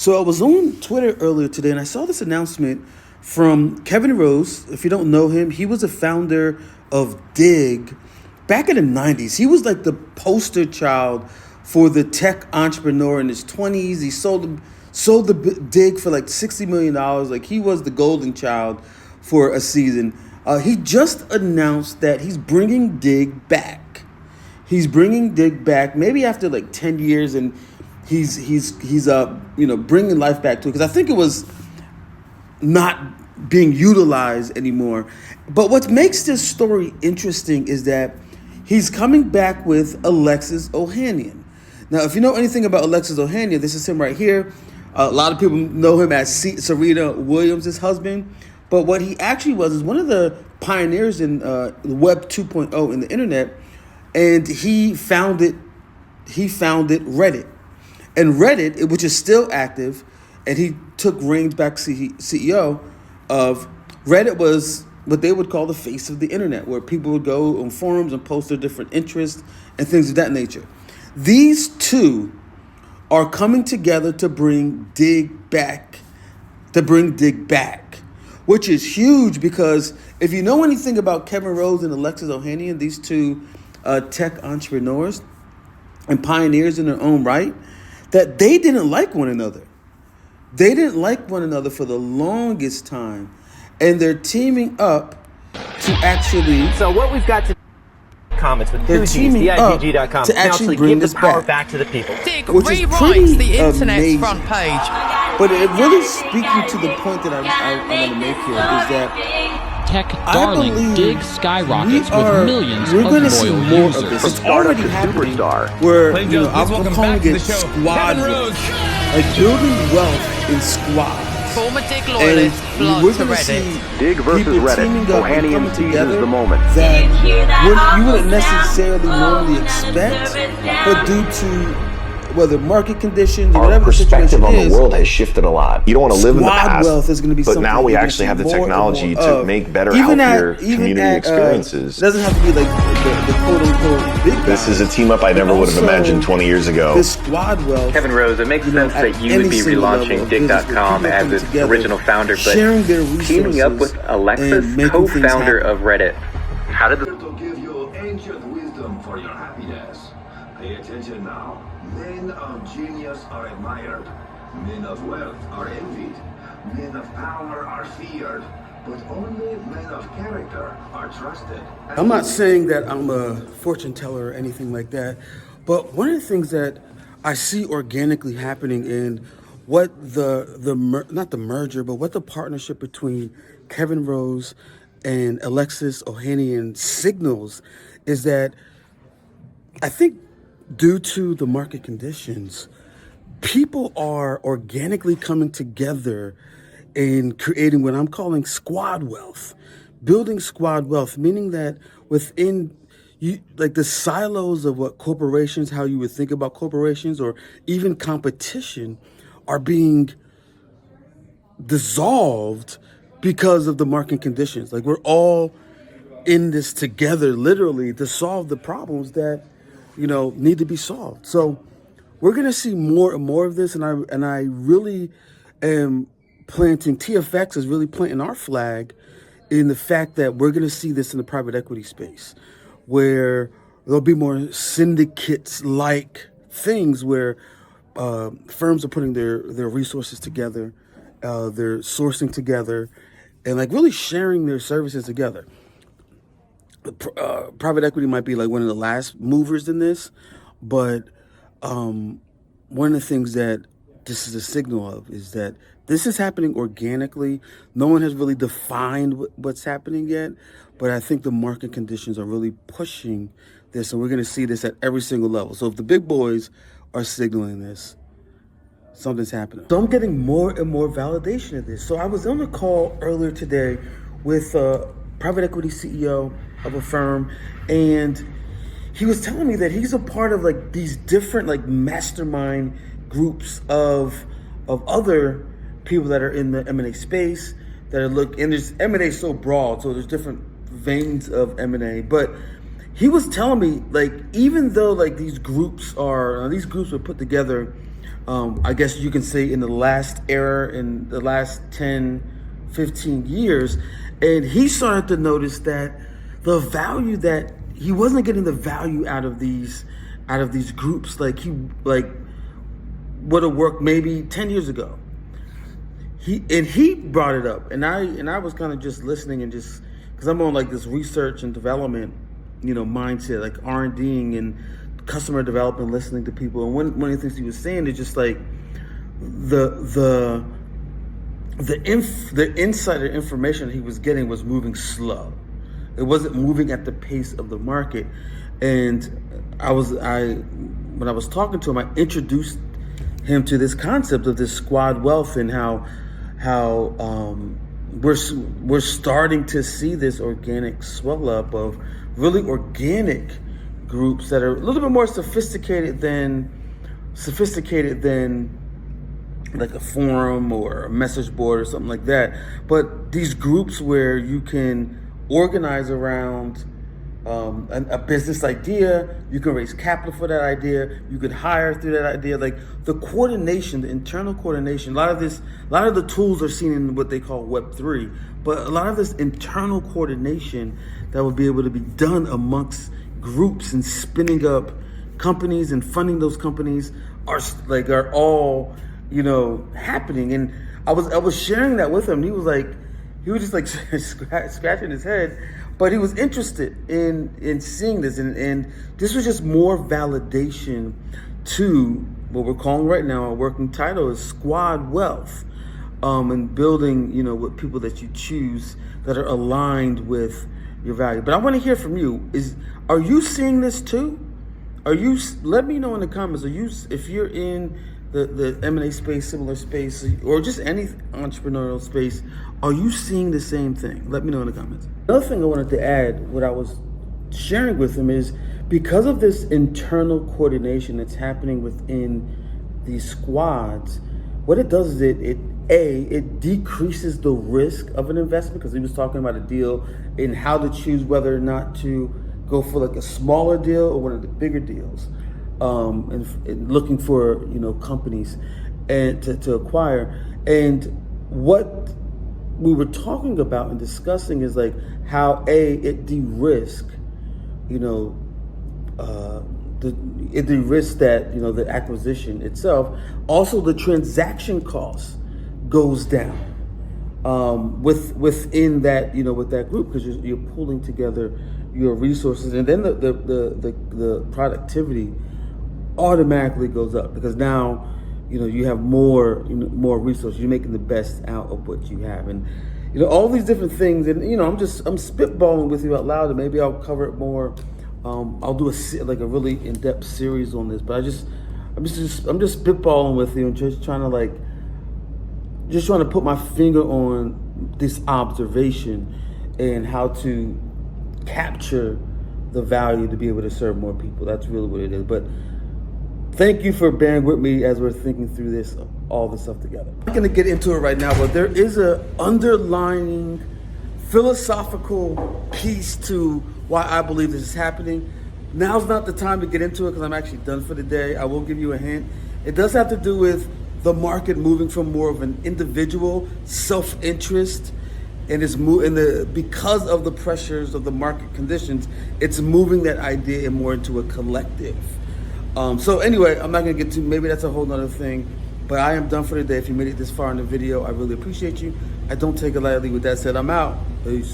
So I was on Twitter earlier today and I saw this announcement from Kevin Rose. If you don't know him, he was a founder of Digg back in the 90s. He was like the poster child for the tech entrepreneur in his 20s. He sold the Digg for like $60 million. Like he was the golden child for a season. He just announced that he's bringing Digg back. He's bringing Digg back maybe after like 10 years, and he's bringing life back to it, because I think it was not being utilized anymore. But what makes this story interesting is that he's coming back with Alexis Ohanian. Now, if you know anything about Alexis Ohanian, this is him right here. A lot of people know him as Serena Williams' husband. But what he actually was is one of the pioneers in Web 2.0 in the internet, and he founded Reddit. And Reddit, which is still active, and he took reins back CEO of Reddit, was what they would call the face of the internet, where people would go on forums and post their different interests and things of that nature. These two are coming together to bring Digg back, which is huge, because if you know anything about Kevin Rose and Alexis Ohanian, these two tech entrepreneurs and pioneers in their own right, that they didn't like one another. They didn't like one another for the longest time, and they're teaming up to actually... So what we've got to... comments with they're teaming up to actually bring give this the power back to the people. Digg which is rewrites the internet's amazing. front page. But it really speaking to the point that I want to make here is that tech darling Digg skyrockets with millions we're of going to see loyal more users. of this. It's already happening. Where I'm calling it squad wealth, like building wealth in squads. Former Digg loyalists flood We're to going to Reddit. see Digg versus people Reddit. teaming up and Ohanian coming seizes together the moment. that you wouldn't necessarily normally expect, but due to whether market conditions or Our whatever the perspective situation on is, the world has shifted a lot. You don't want to live in the squad past, wealth is going to be but something now we you're gonna actually see have the more and technology more to of. make better, Even healthier even community experiences. It doesn't have to be like the quote-unquote big guys. This is a team up I never would have Also, imagined 20 years ago. This squad wealth, Kevin Rose, it makes sense that you any would be single level relaunching of business where Digg.com people as come its together, original founder, but sharing their teaming up with resources Alexis, and making things co-founder happen. of Reddit. How did the To give you ancient wisdom for your happiness. Pay attention now. Men of genius are admired. Men of wealth are envied. Men of power are feared. But only men of character are trusted. I'm not saying that I'm a fortune teller or anything like that, but one of the things that I see organically happening in what not the merger, but what the partnership between Kevin Rose and Alexis Ohanian signals is that I think due to the market conditions, people are organically coming together and creating what I'm calling squad wealth, building squad wealth, meaning that within you, like the silos of what corporations, how you would think about corporations or even competition, are being dissolved because of the market conditions. Like we're all in this together, literally, to solve the problems that need to be solved. So we're gonna see more and more of this, and I really am planting. TFX is really planting our flag in the fact that we're gonna see this in the private equity space, where there'll be more syndicates-like things where firms are putting their resources together, they're sourcing together, and like really sharing their services together. Private equity might be like one of the last movers in this, but one of the things that this is a signal of is that this is happening organically. No one has really defined what's happening yet, but I think the market conditions are really pushing this, and we're going to see this at every single level. So if the big boys are signaling this, something's happening. So I'm getting more and more validation of this. So I was on a call earlier today with a private equity CEO of a firm, and he was telling me that he's a part of like these different like mastermind groups of other people that are in the M&A space that are and there's M&A so broad, so there's different veins of M&A, but he was telling me like even though like these groups were put together I guess you can say in the last era, in the last 10, 15 years. And he started to notice that the value that he wasn't getting the value out of these groups like he would have worked maybe 10 years ago. He brought it up, and I was kind of just listening, and just because I'm on like this research and development, mindset, like R&Ding and customer development, listening to people. And one of the things he was saying is just like the insider information he was getting was moving slow. It wasn't moving at the pace of the market. And when I was talking to him, I introduced him to this concept of this squad wealth, and how we're starting to see this organic swell up of really organic groups that are a little bit more sophisticated than like a forum or a message board or something like that. But these groups where you can organize around a business idea, you can raise capital for that idea, you can hire through that idea. Like the coordination, the internal coordination, a lot of the tools are seen in what they call Web3, but a lot of this internal coordination that will be able to be done amongst groups and spinning up companies and funding those companies are all happening. And I was sharing that with him. He was just like scratching his head, but he was interested in seeing this, and this was just more validation to what we're calling right now, our working title is squad wealth, and building with people that you choose that are aligned with your value. But I want to hear from you. Are you seeing this too? Let me know in the comments. If you're in the M&A space, similar space, or just any entrepreneurial space, are you seeing the same thing? Let me know in the comments. Another thing I wanted to add, what I was sharing with him, is because of this internal coordination that's happening within these squads, what it does is it decreases the risk of an investment, because he was talking about a deal and how to choose whether or not to go for like a smaller deal or one of the bigger deals. And looking for companies and to acquire. And what we were talking about and discussing is like how it de-risk it de-risks that the acquisition itself. Also, the transaction cost goes down within that with that group, because you're pulling together your resources, and then the productivity automatically goes up, because now you have more resources. You're making the best out of what you have, and all these different things. And I'm spitballing with you out loud, and maybe I'll cover it more. I'll do a really in-depth series on this, but I'm just spitballing with you and just trying to put my finger on this observation and how to capture the value to be able to serve more people. That's really what it is. But thank you for bearing with me as we're thinking through all this stuff together. I'm not going to get into it right now, but there is a underlying philosophical piece to why I believe this is happening. Now's not the time to get into it, because I'm actually done for the day. I will give you a hint. It does have to do with the market moving from more of an individual self-interest, and because of the pressures of the market conditions, it's moving that idea more into a collective. So anyway, I'm not going to get to, maybe that's a whole nother thing, but I am done for the day. If you made it this far in the video, I really appreciate you. I don't take it lightly. With that said, I'm out. Peace.